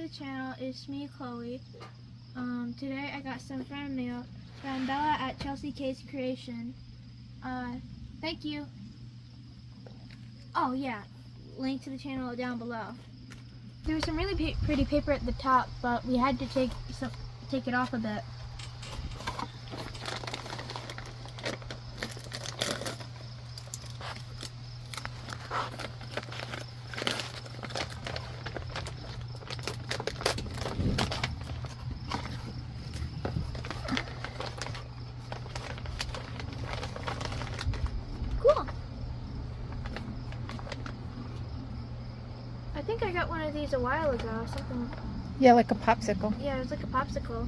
the channel. It's me, Chloe. Today I got some friend mail from Bella at Chelsey Kae's Creation. Thank you. Oh yeah, link to the channel down below. There was some really pretty paper at the top, but we had to take it off a bit. Cool. I think I got one of these a while ago. Something. Yeah, like a popsicle. Yeah, it was like a popsicle.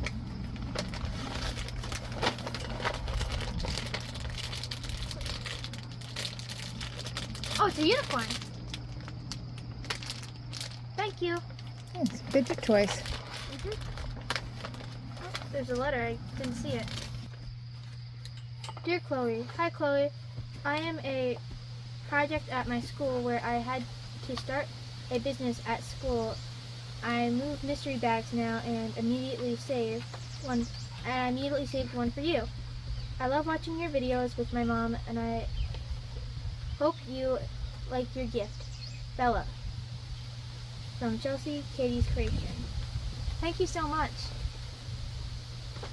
Oh, it's a unicorn. Thank you. It's fidget toys. Oh, there's a letter. I didn't see it. Dear Chloe. Hi, Chloe. I am a project at my school where I had to start a business at school. I moved mystery bags now and immediately saved one. I immediately saved one for you. I love watching your videos with my mom, and I hope you like your gift. Bella. From Chelsey Kae's Creation. Thank you so much.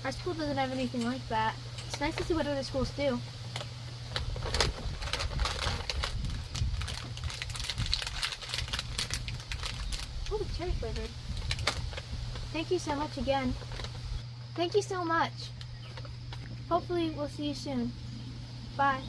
Our school doesn't have anything like that. It's nice to see what other schools do. Oh, it's cherry flavored. Thank you so much again. Thank you so much. Hopefully we'll see you soon. Bye.